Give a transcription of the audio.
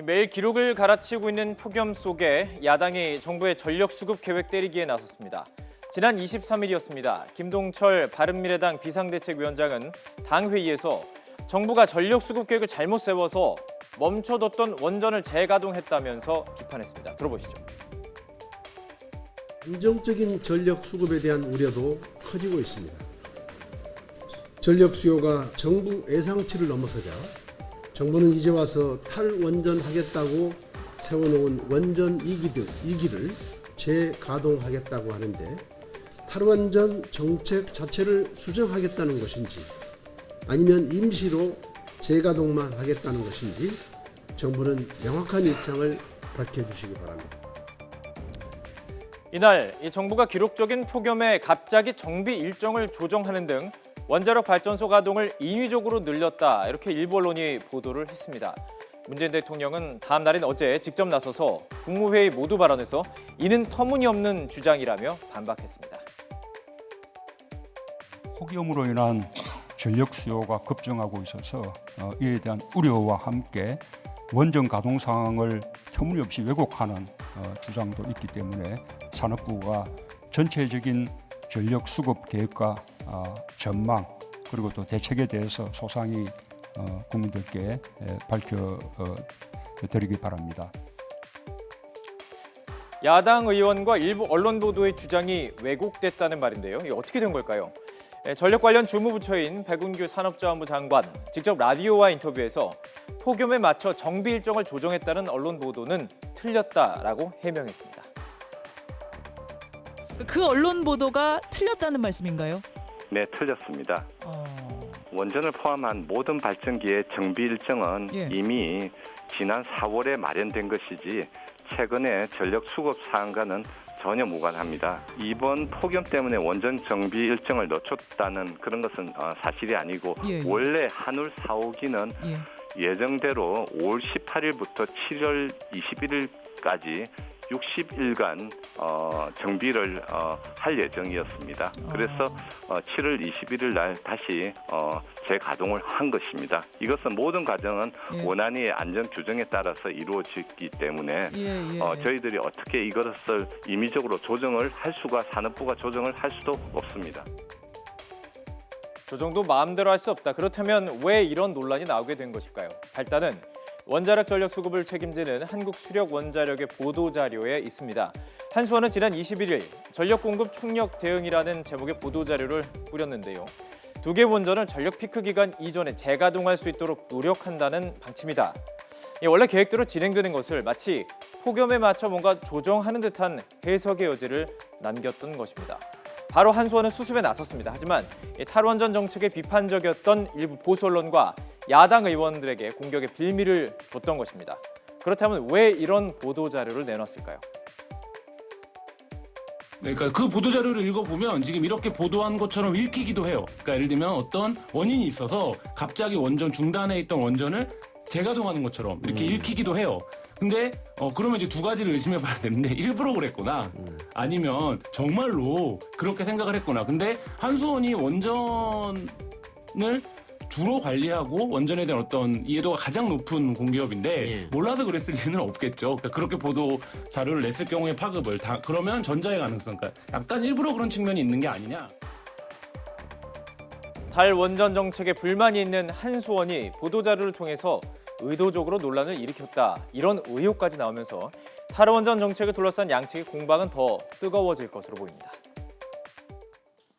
매일 기록을 갈아치우고 있는 폭염 속에 야당이 정부의 전력 수급 계획 때리기에 나섰습니다. 지난 23일이었습니다. 김동철 바른미래당 비상대책위원장은 당 회의에서 정부가 전력 수급 계획을 잘못 세워서 멈춰뒀던 원전을 재가동했다면서 비판했습니다. 들어보시죠. 안정적인 전력 수급에 대한 우려도 커지고 있습니다. 전력 수요가 정부 예상치를 넘어서자 정부는 이제 와서 탈원전하겠다고 세워놓은 원전 2기를 재가동하겠다고 하는데 탈원전 정책 자체를 수정하겠다는 것인지 아니면 임시로 재가동만 하겠다는 것인지 정부는 명확한 입장을 밝혀주시기 바랍니다. 이날 정부가 기록적인 폭염에 갑자기 정비 일정을 조정하는 등 원자력 발전소 가동을 인위적으로 늘렸다, 이렇게 일부 언론이 보도를 했습니다. 문재인 대통령은 다음 날인 어제 직접 나서서 국무회의 모두 발언에서 이는 터무니없는 주장이라며 반박했습니다. 폭염으로 인한 전력 수요가 급증하고 있어서 이에 대한 우려와 함께 원전 가동 상황을 터무니없이 왜곡하는 주장도 있기 때문에 산업부가 전체적인 전력 수급 계획과 전망 그리고 또 대책에 대해서 소상히 국민들께 밝혀드리기 바랍니다. 야당 의원과 일부 언론 보도의 주장이 왜곡됐다는 말인데요. 이게 어떻게 된 걸까요? 전력 관련 주무부처인 백운규 산업자원부 장관 직접 라디오와 인터뷰에서 폭염에 맞춰 정비 일정을 조정했다는 언론 보도는 틀렸다라고 해명했습니다. 그 언론 보도가 틀렸다는 말씀인가요? 네, 틀렸습니다. 원전을 포함한 모든 발전기의 정비 일정은 이미 지난 4월에 마련된 것이지 최근에 전력 수급 사항과는 전혀 무관합니다. 이번 폭염 때문에 원전 정비 일정을 늦췄다는 그런 것은 사실이 아니고 원래 한울 4호기는 예정대로 5월 18일부터 7월 21일까지 60일간 정비를 할 예정이었습니다. 그래서 7월 21일 날 다시 재가동을 한 것입니다. 이것은 모든 과정은 원안위의 안전 규정에 따라서 이루어지기 때문에 저희들이 어떻게 이것을 임의적으로 조정을 할 수가 산업부가 조정을 할 수도 없습니다. 조정도 마음대로 할 수 없다. 그렇다면 왜 이런 논란이 나오게 된 것일까요? 발단은 원자력 전력 수급을 책임지는 한국수력원자력의 보도자료에 있습니다. 한수원은 지난 21일 전력 공급 총력 대응이라는 제목의 보도자료를 뿌렸는데요. 두 개 원전을 전력 피크 기간 이전에 재가동할 수 있도록 노력한다는 방침이다. 원래 계획대로 진행되는 것을 마치 폭염에 맞춰 뭔가 조정하는 듯한 해석의 여지를 남겼던 것입니다. 바로 한수원은 수습에 나섰습니다. 하지만 탈원전 정책에 비판적이었던 일부 보수 언론과 야당 의원들에게 공격의 빌미를 줬던 것입니다. 그렇다면 왜 이런 보도자료를 내놨을까요? 네, 그러니까 그 보도자료를 읽어보면 지금 이렇게 보도한 것처럼 읽히기도 해요. 그러니까 예를 들면 어떤 원인이 있어서 갑자기 원전 중단해 있던 원전을 재가동하는 것처럼 이렇게 읽히기도 해요. 근데 그러면 이제 두 가지를 의심해 봐야 되는데 일부러 그랬구나 아니면 정말로 그렇게 생각을 했구나. 근데 한수원이 원전을 주로 관리하고 원전에 대한 어떤 이해도가 가장 높은 공기업인데 몰라서 그랬을 리는 없겠죠. 그러니까 그렇게 보도 자료를 냈을 경우에 파급을 그러면 전자의 가능성, 그러니까 약간 일부러 그런 측면이 있는 게 아니냐. 탈원전 정책에 불만이 있는 한수원이 보도자료를 통해서 의도적으로 논란을 일으켰다, 이런 의혹까지 나오면서 탈원전 정책을 둘러싼 양측의 공방은 더 뜨거워질 것으로 보입니다.